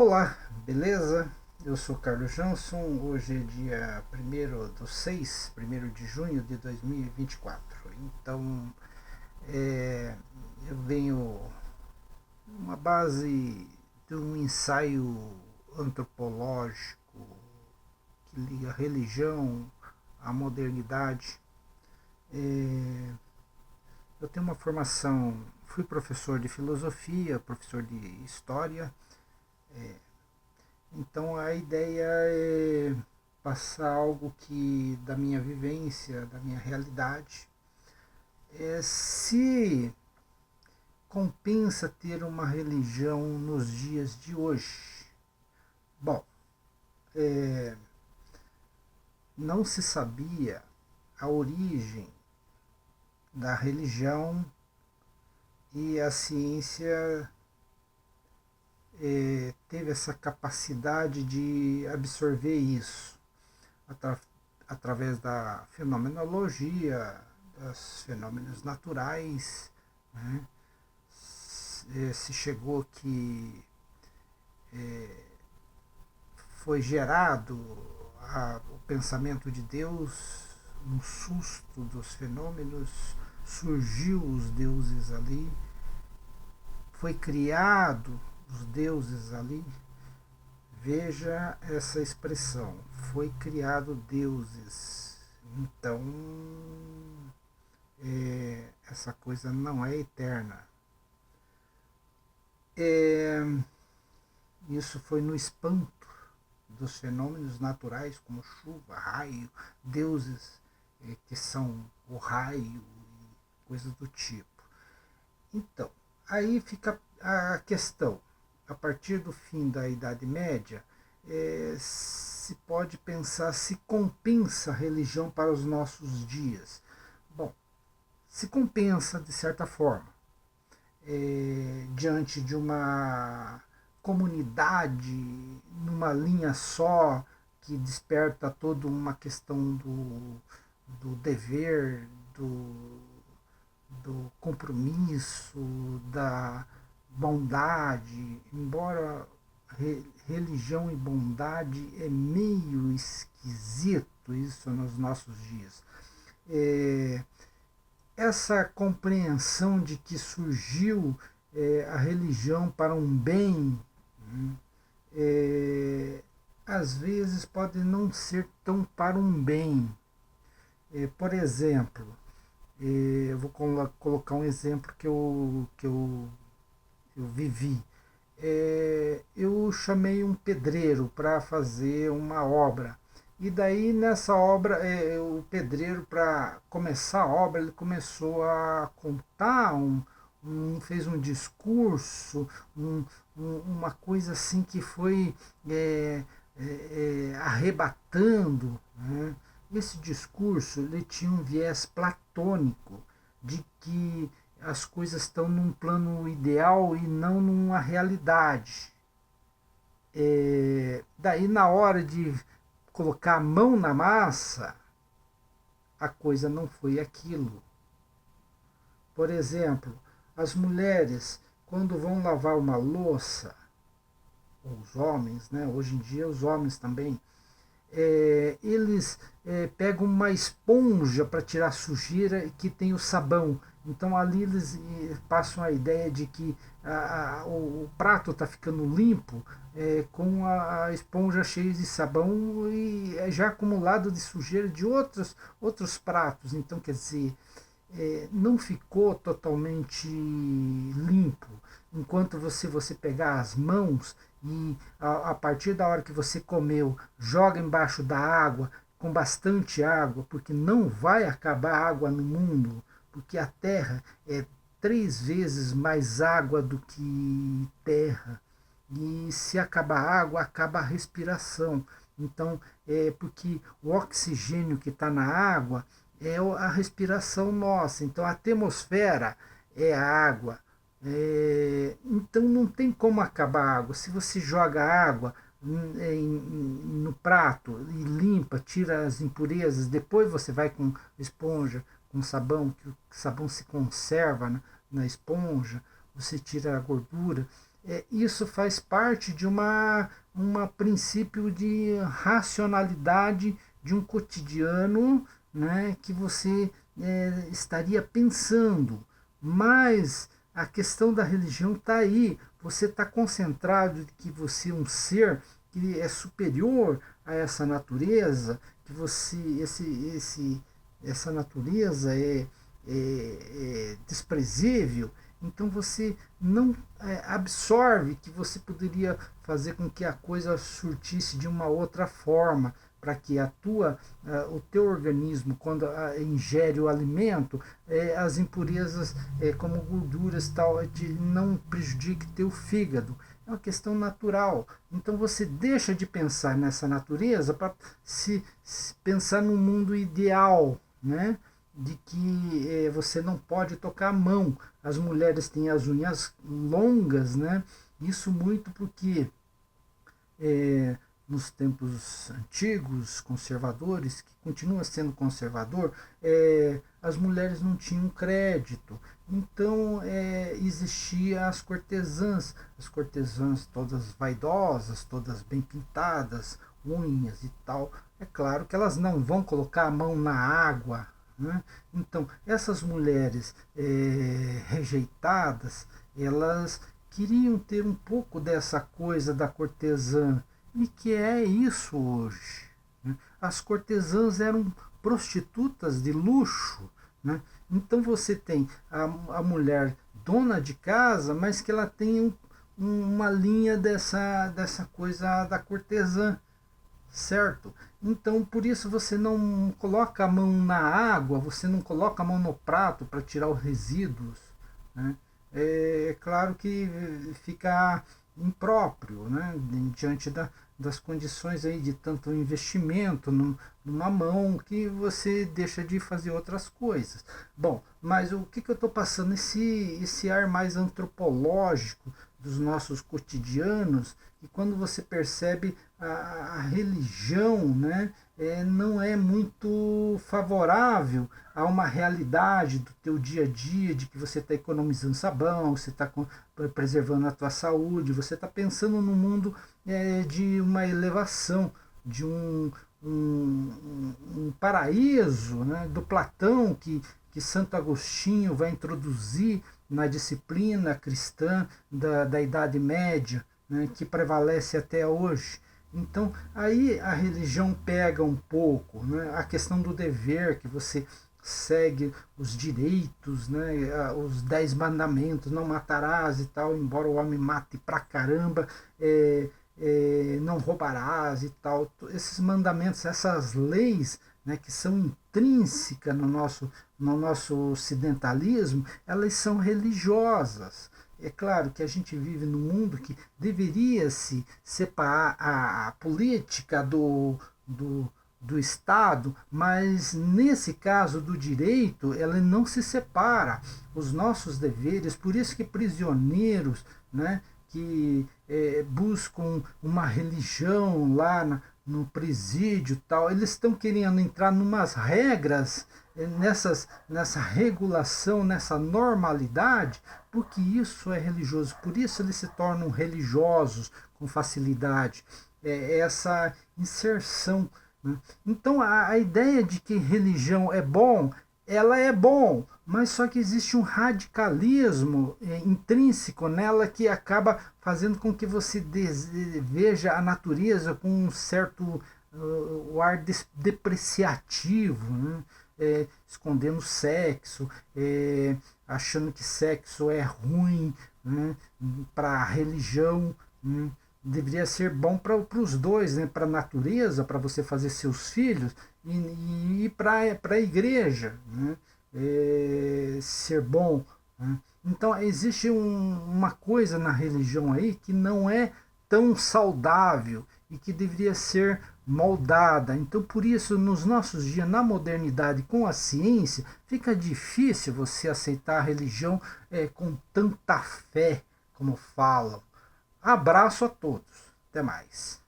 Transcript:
Olá, beleza? Eu sou Carlos Jansson. Hoje é dia 1º de junho de 2024. Então, é, eu venho uma base de um ensaio antropológico que liga a religião à modernidade. É, eu tenho uma formação, fui professor de filosofia, professor de história. Então a ideia é passar algo que da minha vivência, da minha realidade, se compensa ter uma religião nos dias de hoje. Bom, não se sabia a origem da religião e a ciência teve essa capacidade de absorver isso atra através da fenomenologia, dos fenômenos naturais, né? Se chegou que foi gerado o pensamento de Deus no susto dos fenômenos, surgiu os deuses ali, foi criado os deuses ali. Veja essa expressão, foi criado deuses. Então, essa coisa não é eterna. Isso foi no espanto dos fenômenos naturais, como chuva, raio, deuses que são o raio e coisas do tipo. Então, aí fica a questão. A partir do fim da Idade Média, se pode pensar se compensa a religião para os nossos dias. Bom, se compensa de certa forma, diante de uma comunidade numa linha só que desperta toda uma questão do dever, do compromisso, da bondade, embora religião e bondade é meio esquisito isso nos nossos dias. Essa compreensão de que surgiu a religião para um bem, né, às vezes pode não ser tão para um bem. Por exemplo, eu vou colocar um exemplo que eu vivi. Eu chamei um pedreiro para fazer uma obra. E daí nessa obra, o pedreiro, para começar a obra, ele começou a contar, fez um discurso, uma coisa assim que foi arrebatando. Né? Esse discurso ele tinha um viés platônico de que as coisas estão num plano ideal e não numa realidade. Daí na hora de colocar a mão na massa, a coisa não foi aquilo. Por exemplo, as mulheres, quando vão lavar uma louça, ou os homens, né? Hoje em dia os homens também, eles pegam uma esponja para tirar sujeira que tem o sabão. Então ali eles passam a ideia de que o prato está ficando limpo com a esponja cheia de sabão e já acumulado de sujeira de outros pratos. Então, quer dizer, não ficou totalmente limpo. Enquanto você pegar as mãos e a partir da hora que você comeu, joga embaixo da água, com bastante água, porque não vai acabar água no mundo, porque a terra é 3 vezes mais água do que terra. E se acabar a água, acaba a respiração. Então, porque o oxigênio que está na água é a respiração nossa. Então, a atmosfera é a água. Então, não tem como acabar a água. Se você joga água no prato e limpa, tira as impurezas, depois você vai com esponja, com sabão, que o sabão se conserva na esponja, você tira a gordura. isso faz parte de uma princípio de racionalidade de um cotidiano, né, que você estaria pensando. Mas a questão da religião está aí. Você está concentrado de que você é um ser que é superior a essa natureza, que você essa natureza é desprezível. Então você não absorve que você poderia fazer com que a coisa surtisse de uma outra forma, para que o teu organismo, quando ingere o alimento, as impurezas, como gorduras tal, não prejudique teu fígado. É uma questão natural. Então você deixa de pensar nessa natureza para se pensar no mundo ideal, né? De que você não pode tocar a mão. As mulheres têm as unhas longas, né? Isso muito porque nos tempos antigos, conservadores, que continua sendo conservador, as mulheres não tinham crédito. Então existia as cortesãs todas vaidosas, todas bem pintadas, unhas e tal. É claro que elas não vão colocar a mão na água, né? Então, essas mulheres rejeitadas, elas queriam ter um pouco dessa coisa da cortesã, e que é isso hoje, né? As cortesãs eram prostitutas de luxo, né? Então você tem a mulher dona de casa, mas que ela tem uma linha dessa coisa da cortesã, certo? Então por isso você não coloca a mão na água, você não coloca a mão no prato para tirar os resíduos, né? É claro que fica impróprio, né? Diante das condições aí de tanto investimento numa mão, que você deixa de fazer outras coisas. Bom, mas o que eu estou passando? Esse ar mais antropológico dos nossos cotidianos, e quando você percebe a religião, né, não é muito favorável a uma realidade do teu dia a dia, de que você está economizando sabão, você está preservando a tua saúde, você está pensando no mundo de uma elevação, de um paraíso, né, do Platão, que Santo Agostinho vai introduzir na disciplina cristã da Idade Média, né, que prevalece até hoje. Então, aí a religião pega um pouco, né, a questão do dever, que você segue os direitos, né, os 10 mandamentos, não matarás e tal, embora o homem mate pra caramba, não roubarás e tal. Esses mandamentos, essas leis, né, que são intrínsecas no nosso ocidentalismo, elas são religiosas. É claro que a gente vive num mundo que deveria se separar a política do Estado, mas nesse caso do direito, ela não se separa. Os nossos deveres, por isso que prisioneiros, né, que buscam uma religião lá no presídio tal, eles estão querendo entrar numas regras, nessa regulação, nessa normalidade, porque isso é religioso, por isso eles se tornam religiosos com facilidade. Essa inserção, né? Então a ideia de que religião é bom, ela é bom, mas só que existe um radicalismo intrínseco nela, que acaba fazendo com que você veja a natureza com um certo ar depreciativo, né? Escondendo sexo, achando que sexo é ruim, né, para a religião, né? Deveria ser bom para os dois, né, para a natureza, para você fazer seus filhos, e para a igreja, né, ser bom, né? Então existe uma coisa na religião aí que não é tão saudável e que deveria ser moldada. Então, por isso, nos nossos dias, na modernidade, com a ciência, fica difícil você aceitar a religião com tanta fé como falam. Abraço a todos. Até mais.